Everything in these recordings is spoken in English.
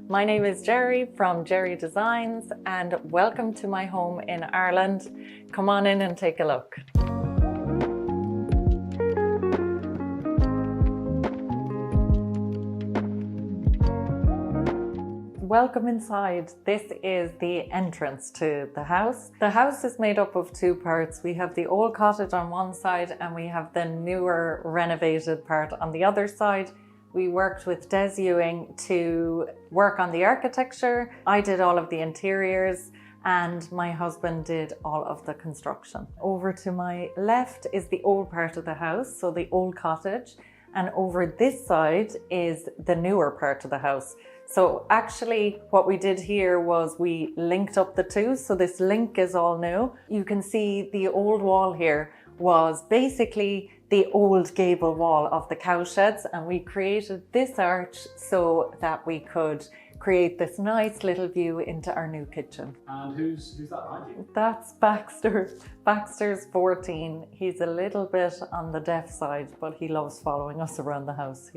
My name is Geri from Geri Designs and welcome to my home in Ireland. Come on in and take a look. Welcome inside. This is the entrance to the house. The house is made up of two parts. We have the old cottage on one side and we have the newer renovated part on the other side. We worked with Des Ewing to work on the architecture. I did all of the interiors and my husband did all of the construction. Over to my left is the old part of the house, so the old cottage. And over this side is the newer part of the house. So actually what we did here was we linked up the two. So this link is all new. You can see the old wall here was basically the old gable wall of the cowsheds, and we created this arch so that we could create this nice little view into our new kitchen. And who's that behind you? That's Baxter. Baxter's 14. He's a little bit on the deaf side, but he loves following us around the house.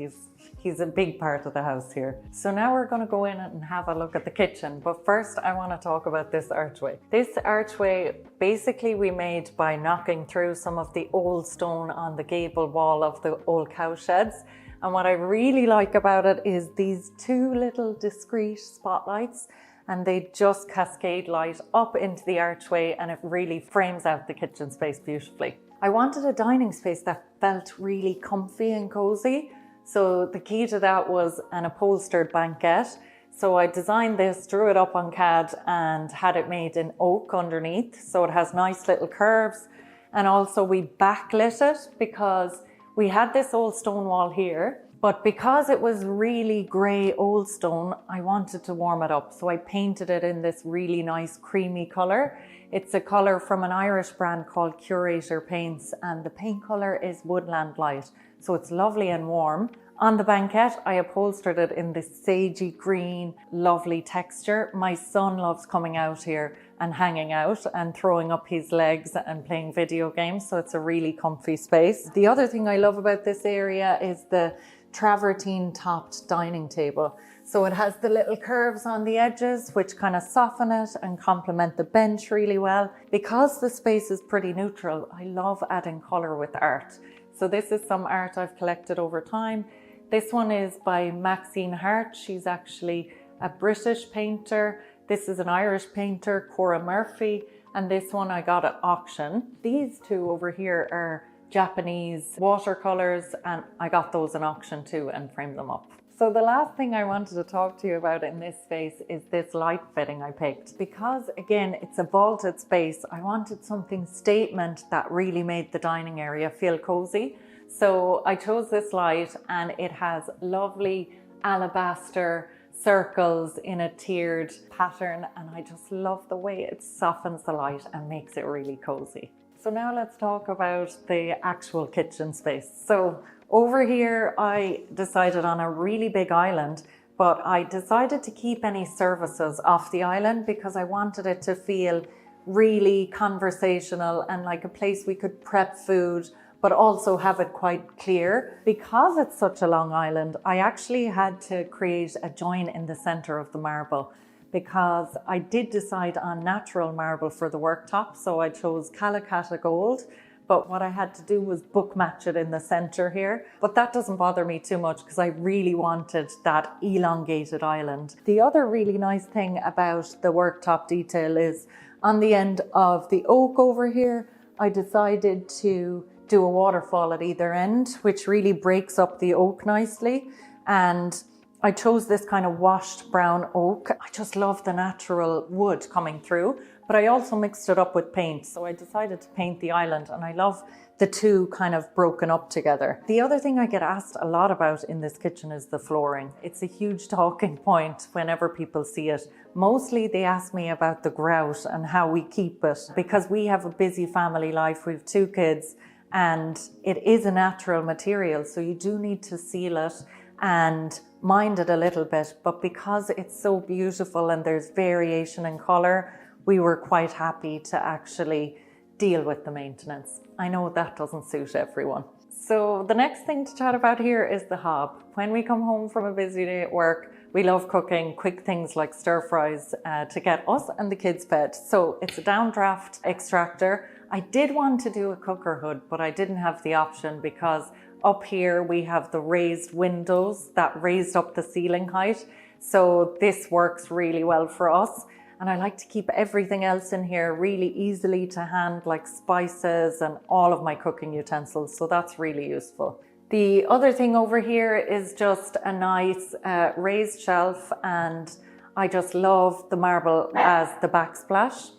He's a big part of the house here. So now we're going to go in and have a look at the kitchen. But first I want to talk about this archway. This archway basically we made by knocking through some of the old stone on the gable wall of the old cowsheds. And what I really like about it is these two little discreet spotlights, and they just cascade light up into the archway and it really frames out the kitchen space beautifully. I wanted a dining space that felt really comfy and cozy. So the key to that was an upholstered banquette. So I designed this, drew it up on CAD and had it made in oak underneath. So it has nice little curves. And also we backlit it because we had this old stone wall here, but because it was really grey old stone, I wanted to warm it up. So I painted it in this really nice creamy colour. It's a colour from an Irish brand called Curated paints, and the paint colour is Woodland Light. So it's lovely and warm. On the banquette, I upholstered it in this sagey green, lovely texture. My son loves coming out here and hanging out and throwing up his legs and playing video games. So it's a really comfy space. The other thing I love about this area is the travertine topped dining table. So it has the little curves on the edges, which kind of soften it and complement the bench really well. Because the space is pretty neutral, I love adding color with art. So this is some art I've collected over time. This one is by Maxine Hart. She's actually a British painter. This is an Irish painter, Cora Murphy. And this one I got at auction. These two over here are Japanese watercolors, and I got those in auction too and framed them up. So the last thing I wanted to talk to you about in this space is this light fitting I picked. Because again, it's a vaulted space, I wanted something statement that really made the dining area feel cozy. So I chose this light and it has lovely alabaster circles in a tiered pattern, and I just love the way it softens the light and makes it really cozy. So now let's talk about the actual kitchen space. So over here, I decided on a really big island, but I decided to keep any services off the island because I wanted it to feel really conversational and like a place we could prep food, but also have it quite clear. Because it's such a long island, I actually had to create a join in the center of the marble, because I did decide on natural marble for the worktop. So I chose Calacatta Gold, but what I had to do was book match it in the center here. But that doesn't bother me too much because I really wanted that elongated island. The other really nice thing about the worktop detail is on the end of the oak over here, I decided to do a waterfall at either end, which really breaks up the oak nicely. And I chose this kind of washed brown oak. I just love the natural wood coming through, but I also mixed it up with paint. So I decided to paint the island, and I love the two kind of broken up together. The other thing I get asked a lot about in this kitchen is the flooring. It's a huge talking point whenever people see it. Mostly they ask me about the grout and how we keep it, because we have a busy family life. We have 2 kids and it is a natural material. So you do need to seal it and mind it a little bit, but because it's so beautiful and there's variation in color, we were quite happy to actually deal with the maintenance. I know that doesn't suit everyone. So the next thing to chat about here is the hob. When we come home from a busy day at work, We love cooking quick things like stir fries to get us and the kids fed. So it's a downdraft extractor. I did want to do a cooker hood, but I didn't have the option because up here we have the raised windows that raised up the ceiling height. So this works really well for us. And I like to keep everything else in here really easily to hand, like spices and all of my cooking utensils. So that's really useful. The other thing over here is just a nice raised shelf, and I just love the marble as the backsplash.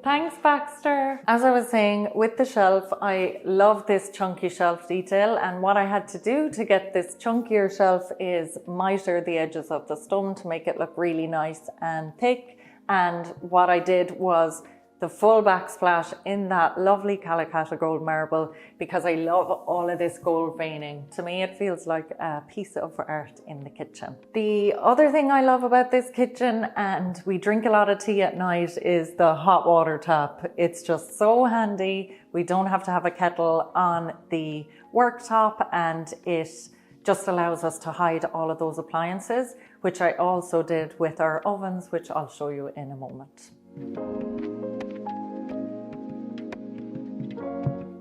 Thanks, Baxter. As I was saying, with the shelf, I love this chunky shelf detail, and what I had to do to get this chunkier shelf is miter the edges of the stone to make it look really nice and thick. And what I did was the full backsplash in that lovely Calicut gold marble, because I love all of this gold veining. To me, it feels like a piece of art in the kitchen. The other thing I love about this kitchen, and we drink a lot of tea at night, is the hot water tap. It's just so handy. We don't have to have a kettle on the worktop, and it just allows us to hide all of those appliances, which I also did with our ovens, which I'll show you in a moment.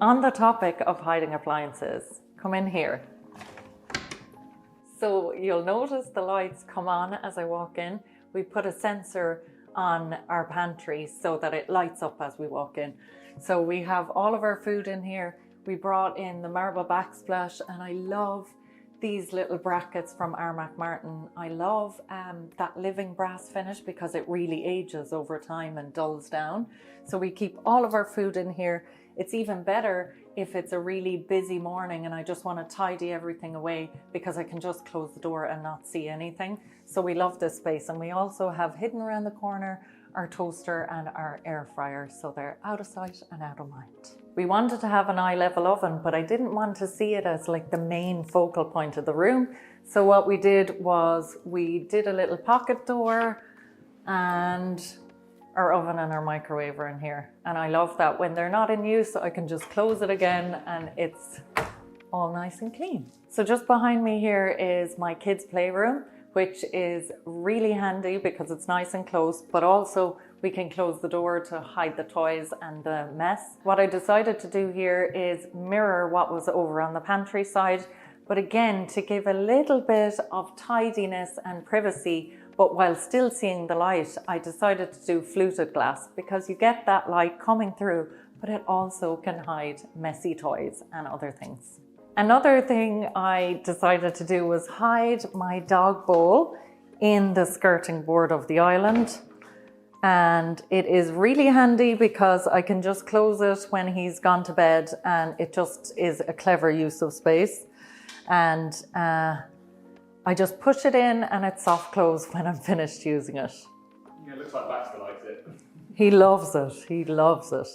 On the topic of hiding appliances, come in here. So you'll notice the lights come on as I walk in. We put a sensor on our pantry so that it lights up as we walk in. So we have all of our food in here. We brought in the marble backsplash, and I love these little brackets from Armac Martin. I love that living brass finish because it really ages over time and dulls down. So we keep all of our food in here. It's even better if it's a really busy morning and I just want to tidy everything away, because I can just close the door and not see anything. So we love this space. And we also have hidden around the corner our toaster and our air fryer, so they're out of sight and out of mind. We wanted to have an eye level oven, but I didn't want to see it as like the main focal point of the room. So what we did was we did a little pocket door, and our oven and our microwave are in here. And I love that when they're not in use, I can just close it again and it's all nice and clean. So just behind me here is my kids' playroom, which is really handy because it's nice and close, but also we can close the door to hide the toys and the mess. What I decided to do here is mirror what was over on the pantry side, but again, to give a little bit of tidiness and privacy, but while still seeing the light, I decided to do fluted glass because you get that light coming through, but it also can hide messy toys and other things. Another thing I decided to do was hide my dog bowl in the skirting board of the island. And it is really handy because I can just close it when he's gone to bed, and it just is a clever use of space. And I just push it in and it's soft close when I'm finished using it. Yeah, it looks like Baxter likes it. He loves it, he loves it.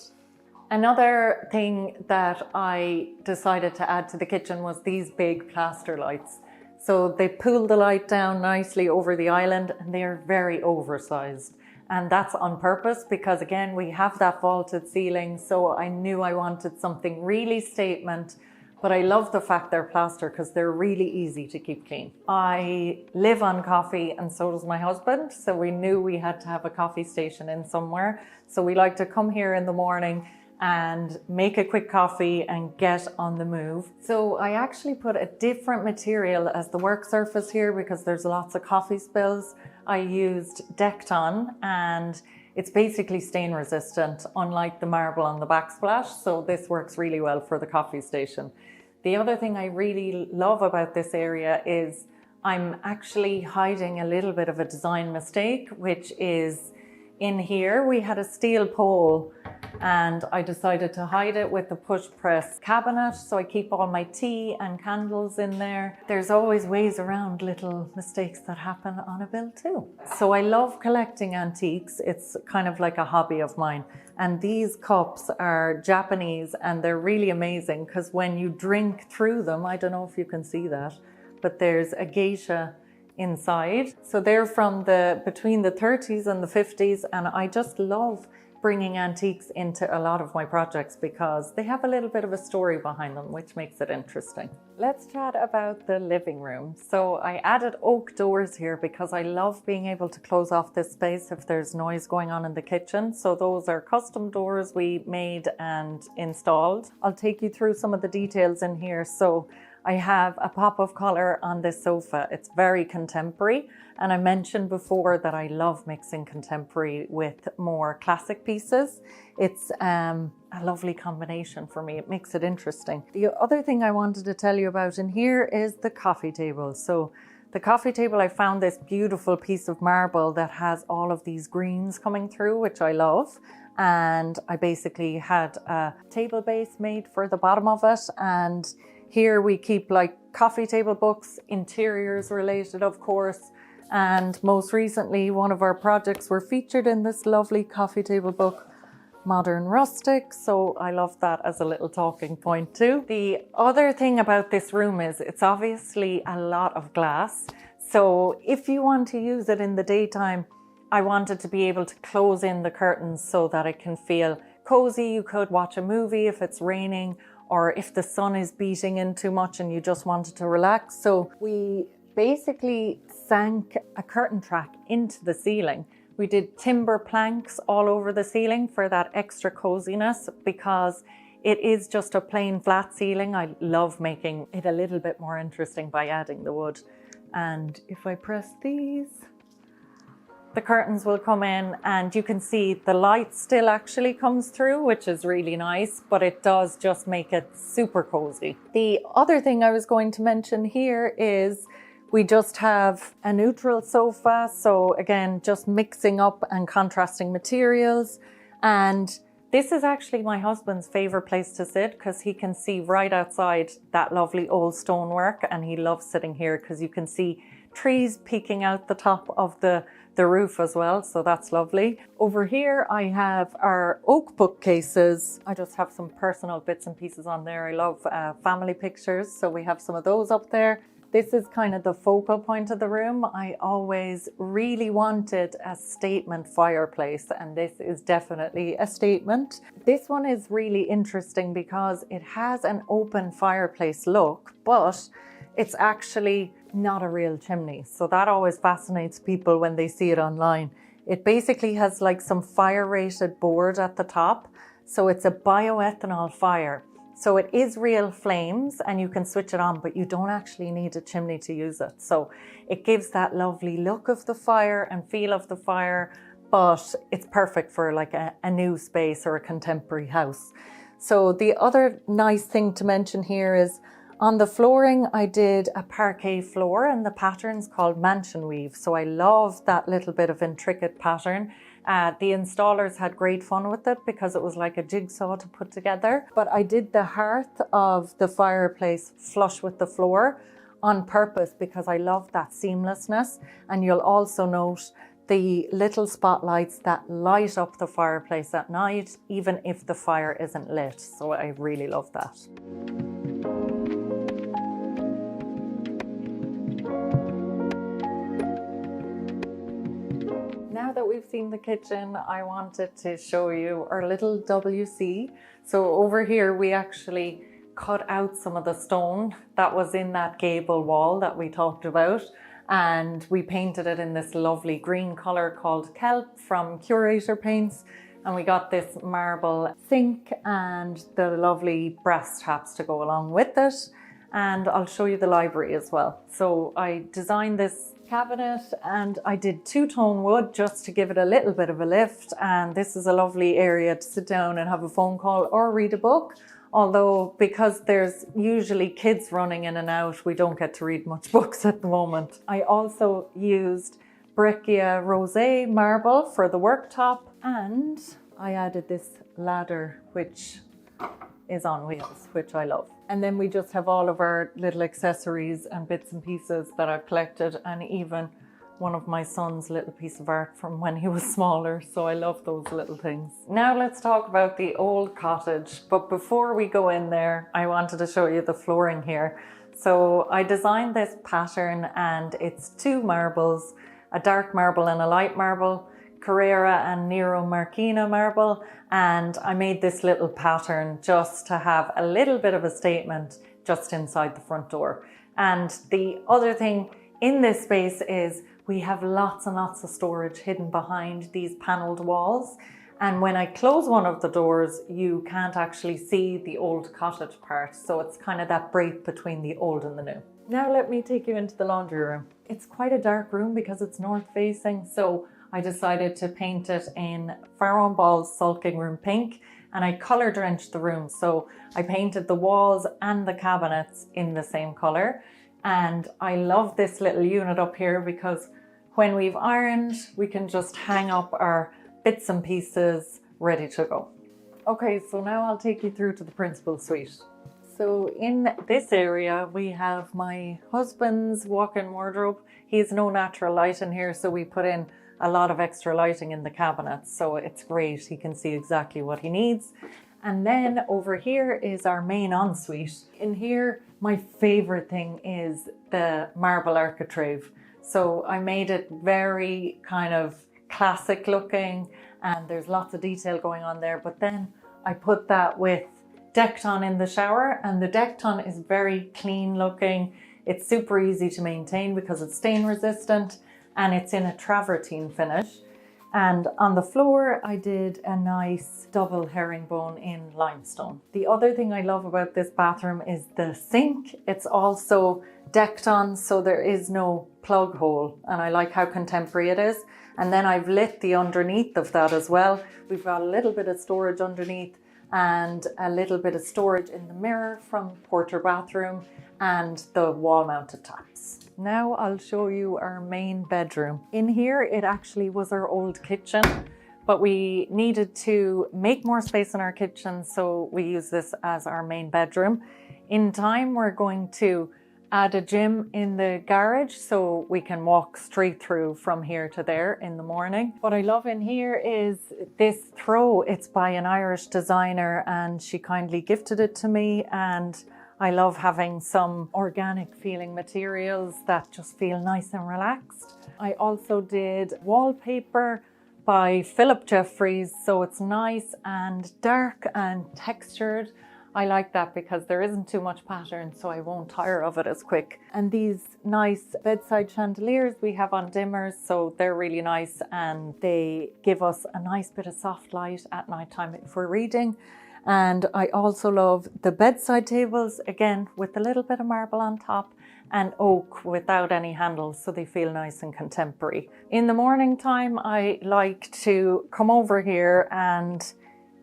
Another thing that I decided to add to the kitchen was these big plaster lights. So they pull the light down nicely over the island, and they are very oversized. And that's on purpose because, again, we have that vaulted ceiling. So I knew I wanted something really statement, but I love the fact they're plaster because they're really easy to keep clean. I live on coffee, and so does my husband. So we knew we had to have a coffee station in somewhere. So we like to come here in the morning and make a quick coffee and get on the move. So I actually put a different material as the work surface here because there's lots of coffee spills. I used Decton, and it's basically stain resistant, unlike the marble on the backsplash. So this works really well for the coffee station. The other thing I really love about this area is I'm actually hiding a little bit of a design mistake, which is in here we had a steel pole, and I decided to hide it with the push press cabinet. So I keep all my tea and candles in there. There's always ways around little mistakes that happen on a build too. So I love collecting antiques. It's kind of like a hobby of mine. And these cups are Japanese, and they're really amazing because when you drink through them, I don't know if you can see that, but there's a geisha inside. So they're from between the 30s and the 50s, and I just love bringing antiques into a lot of my projects because they have a little bit of a story behind them, which makes it interesting. Let's chat about the living room. So I added oak doors here because I love being able to close off this space if there's noise going on in the kitchen. So those are custom doors we made and installed. I'll take you through some of the details in here. So I have a pop of color on this sofa. It's very contemporary. And I mentioned before that I love mixing contemporary with more classic pieces. It's a lovely combination for me. It makes it interesting. The other thing I wanted to tell you about in here is the coffee table. So the coffee table, I found this beautiful piece of marble that has all of these greens coming through, which I love. And I basically had a table base made for the bottom of it. And here we keep like coffee table books, interiors related, of course. And most recently, one of our projects were featured in this lovely coffee table book, Modern Rustic. So I love that as a little talking point too. The other thing about this room is it's obviously a lot of glass. So if you want to use it in the daytime, I wanted to be able to close in the curtains so that it can feel cozy. You could watch a movie if it's raining, or if the sun is beating in too much and you just wanted to relax. So we basically sank a curtain track into the ceiling. We did timber planks all over the ceiling for that extra coziness because it is just a plain flat ceiling. I love making it a little bit more interesting by adding the wood. And if I press these, the curtains will come in and you can see the light still actually comes through, which is really nice, but it does just make it super cozy. The other thing I was going to mention here is we just have a neutral sofa. So again, just mixing up and contrasting materials. And this is actually my husband's favorite place to sit because he can see right outside that lovely old stonework. And he loves sitting here because you can see trees peeking out the top of the roof as well. So that's lovely. Over here, I have our oak bookcases. I just have some personal bits and pieces on there. I love family pictures. So we have some of those up there. This is kind of the focal point of the room. I always really wanted a statement fireplace, and this is definitely a statement. This one is really interesting because it has an open fireplace look, but it's actually not a real chimney. So that always fascinates people when they see it online. It basically has like some fire rated board at the top. So it's a bioethanol fire. So it is real flames and you can switch it on, but you don't actually need a chimney to use it. So it gives that lovely look of the fire and feel of the fire, but it's perfect for like a new space or a contemporary house. So the other nice thing to mention here is on the flooring, I did a parquet floor and the pattern's called mansion weave. So I love that little bit of intricate pattern. The installers had great fun with it because it was like a jigsaw to put together. But I did the hearth of the fireplace flush with the floor on purpose because I love that seamlessness. And you'll also note the little spotlights that light up the fireplace at night, even if the fire isn't lit. So I really love that. Now that we've seen the kitchen, I wanted to show you our little WC. So over here, we actually cut out some of the stone that was in that gable wall that we talked about. And we painted it in this lovely green color called kelp from Curated paints. And we got this marble sink and the lovely brass taps to go along with it. And I'll show you the library as well. So I designed this cabinet and I did two-tone wood just to give it a little bit of a lift. And this is a lovely area to sit down and have a phone call or read a book. Although because there's usually kids running in and out, we don't get to read much books at the moment. I also used Breccia Rosé marble for the worktop, and I added this ladder, which is on wheels, which I love. And then we just have all of our little accessories and bits and pieces that I've collected, and even one of my son's little piece of art from when he was smaller. So I love those little things. Now let's talk about the old cottage. But before we go in there, I wanted to show you the flooring here. So I designed this pattern and it's two marbles, a dark marble and a light marble, Carrara and Nero Marquina marble, and I made this little pattern just to have a little bit of a statement. just inside the front door. And the other thing in this space is we have lots and lots of storage hidden behind these panelled walls. And when I close one of the doors, you can't actually see the old cottage part. So it's kind of that break between the old and the new. Now let me take you into the laundry room. It's quite a dark room because it's north facing. So I decided to paint it in Farron Ball's Sulking Room Pink, and I colour drenched the room. So I painted the walls and the cabinets in the same colour. And I love this little unit up here because when we've ironed, we can just hang up our bits and pieces ready to go. Okay, so now I'll take you through to the principal suite. So in this area, we have my husband's walk-in wardrobe. He has no natural light in here, so we put in a lot of extra lighting in the cabinets. So it's great, he can see exactly what he needs. And then over here is our main ensuite. In here, my favorite thing is the marble architrave. So I made it very kind of classic looking, and there's lots of detail going on there. But then I put that with Decton in the shower, and the Decton is very clean looking. It's super easy to maintain because it's stain resistant, and it's in a travertine finish. And on the floor, I did a nice double herringbone in limestone. The other thing I love about this bathroom is the sink. It's also decked on, so there is no plug hole. And I like how contemporary it is. And then I've lit the underneath of that as well. We've got a little bit of storage underneath and a little bit of storage in the mirror from Porter bathroom and the wall mounted taps. Now I'll show you our main bedroom. In here, it actually was our old kitchen, but we needed to make more space in our kitchen, so we use this as our main bedroom. In time, we're going to add a gym in the garage so we can walk straight through from here to there in the morning. What I love in here is this throw. It's by an Irish designer and she kindly gifted it to me, and I love having some organic feeling materials that just feel nice and relaxed. I also did wallpaper by Philip Jeffries, so it's nice and dark and textured. I like that because there isn't too much pattern, so I won't tire of it as quick. And these nice bedside chandeliers we have on dimmers, so they're really nice and they give us a nice bit of soft light at night time if we're reading. And I also love the bedside tables, again, with a little bit of marble on top and oak without any handles, so they feel nice and contemporary. In the morning time, I like to come over here, and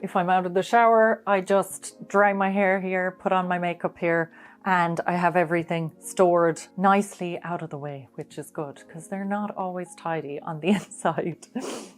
if I'm out of the shower, I just dry my hair here, put on my makeup here, and I have everything stored nicely out of the way, which is good because they're not always tidy on the inside.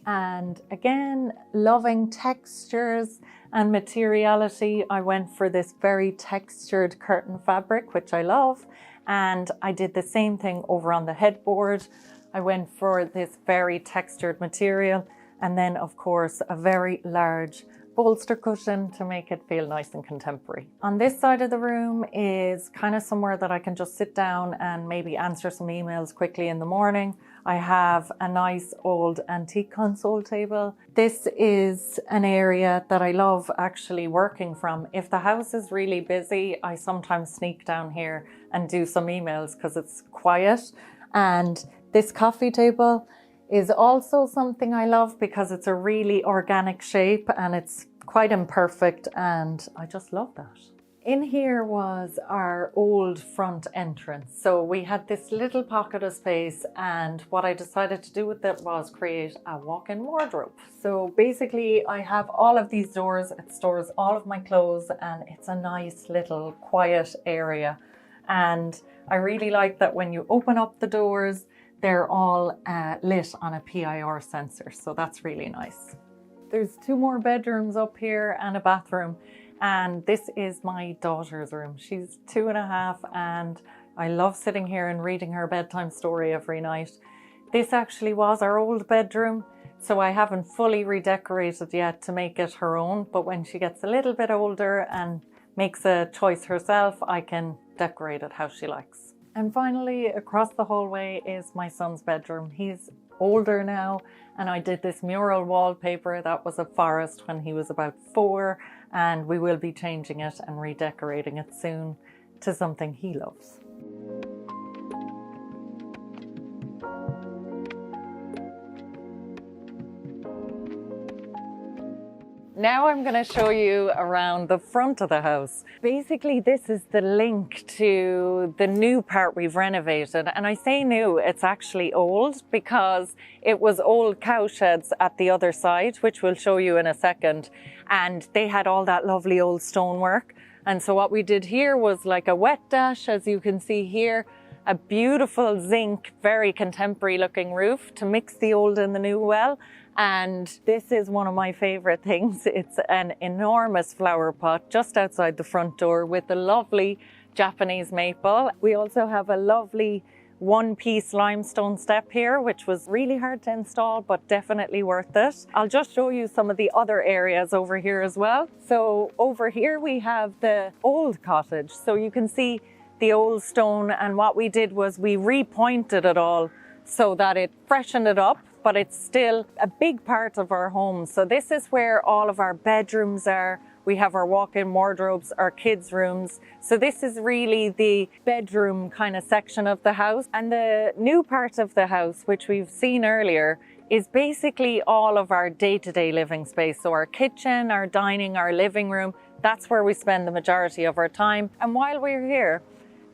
And again, loving textures and materiality, I went for this very textured curtain fabric, which I love. And I did the same thing over on the headboard. I went for this very textured material. And then, of course, a very large bolster cushion to make it feel nice and contemporary. On this side of the room is kind of somewhere that I can just sit down and maybe answer some emails quickly in the morning. I have a nice old antique console table. This is an area that I love actually working from. If the house is really busy, I sometimes sneak down here and do some emails because it's quiet. And this coffee table is also something I love because it's a really organic shape and it's quite imperfect, and I just love that. In here was our old front entrance. So we had this little pocket of space, and what I decided to do with it was create a walk-in wardrobe. So basically I have all of these doors, it stores all of my clothes, and it's a nice little quiet area. And I really like that when you open up the doors, they're all lit on a PIR sensor, so that's really nice. There's 2 more bedrooms up here and a bathroom, and this is my daughter's room. She's 2.5, and I love sitting here and reading her bedtime story every night. This actually was our old bedroom, so I haven't fully redecorated yet to make it her own, but when she gets a little bit older and makes a choice herself, I can decorate it how she likes. And finally, across the hallway is my son's bedroom. He's older now, and I did this mural wallpaper that was a forest when he was about 4, and we will be changing it and redecorating it soon to something he loves. Now I'm going to show you around the front of the house. Basically, this is the link to the new part we've renovated. And I say new, it's actually old because it was old cow sheds at the other side, which we'll show you in a second. And they had all that lovely old stonework. And so what we did here was like a wet dash, as you can see here, a beautiful zinc, very contemporary looking roof to mix the old and the new well. And this is one of my favorite things. It's an enormous flower pot just outside the front door with a lovely Japanese maple. We also have a lovely one-piece limestone step here, which was really hard to install, but definitely worth it. I'll just show you some of the other areas over here as well. So over here we have the old cottage. So you can see the old stone, and what we did was we repointed it all so that it freshened it up, but it's still a big part of our home. So this is where all of our bedrooms are. We have our walk-in wardrobes, our kids' rooms. So this is really the bedroom kind of section of the house. And the new part of the house, which we've seen earlier, is basically all of our day-to-day living space. So our kitchen, our dining, our living room, that's where we spend the majority of our time. And while we're here,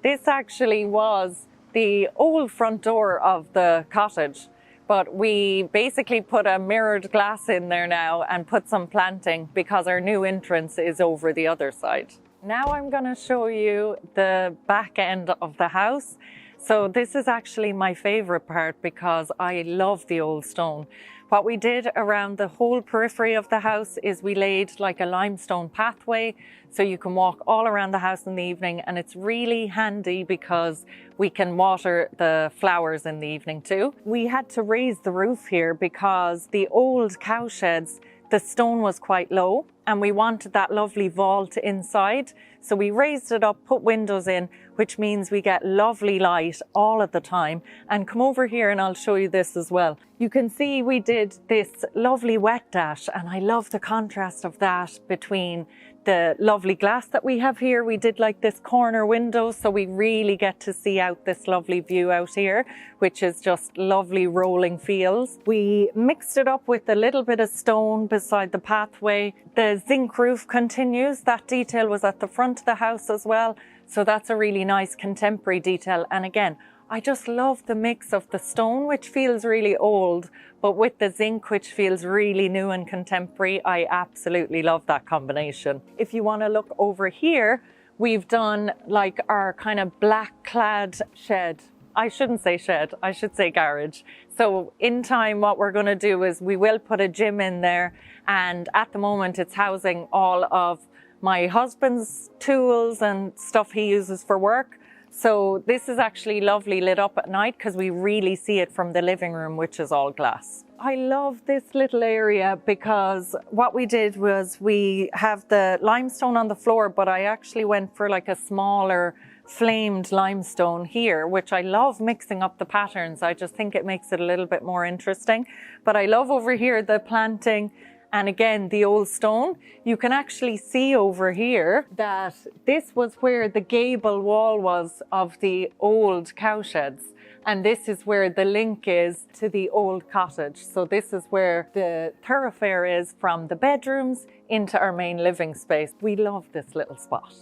this actually was the old front door of the cottage. But we basically put a mirrored glass in there now and put some planting because our new entrance is over the other side. Now I'm going to show you the back end of the house. So this is actually my favorite part because I love the old stone. What we did around the whole periphery of the house is we laid like a limestone pathway so you can walk all around the house in the evening, and it's really handy because we can water the flowers in the evening too. We had to raise the roof here because the old cow sheds, the stone was quite low and we wanted that lovely vault inside. So we raised it up, put windows in, which means we get lovely light all of the time. And come over here and I'll show you this as well. You can see we did this lovely wet dash, and I love the contrast of that between the lovely glass that we have here. We did like this corner window, so we really get to see out this lovely view out here, which is just lovely rolling fields. We mixed it up with a little bit of stone beside the pathway. The zinc roof continues. That detail was at the front of the house as well. So that's a really nice contemporary detail. And again, I just love the mix of the stone, which feels really old, but with the zinc, which feels really new and contemporary. I absolutely love that combination. If you want to look over here, we've done like our kind of black clad shed. I shouldn't say shed, I should say garage. So in time, what we're going to do is we will put a gym in there. And at the moment, it's housing all of my husband's tools and stuff he uses for work. So this is actually lovely lit up at night because we really see it from the living room, which is all glass. I love this little area because what we did was we have the limestone on the floor, but I actually went for like a smaller flamed limestone here, which I love mixing up the patterns. I just think it makes it a little bit more interesting. But I love over here the planting. And again, the old stone, you can actually see over here that this was where the gable wall was of the old cow sheds. And this is where the link is to the old cottage. So this is where the thoroughfare is from the bedrooms into our main living space. We love this little spot.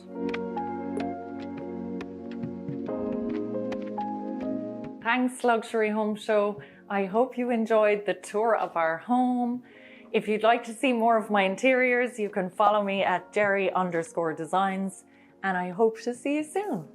Thanks, Luxury Home Show. I hope you enjoyed the tour of our home. If you'd like to see more of my interiors, you can follow me at Geri_designs, and I hope to see you soon.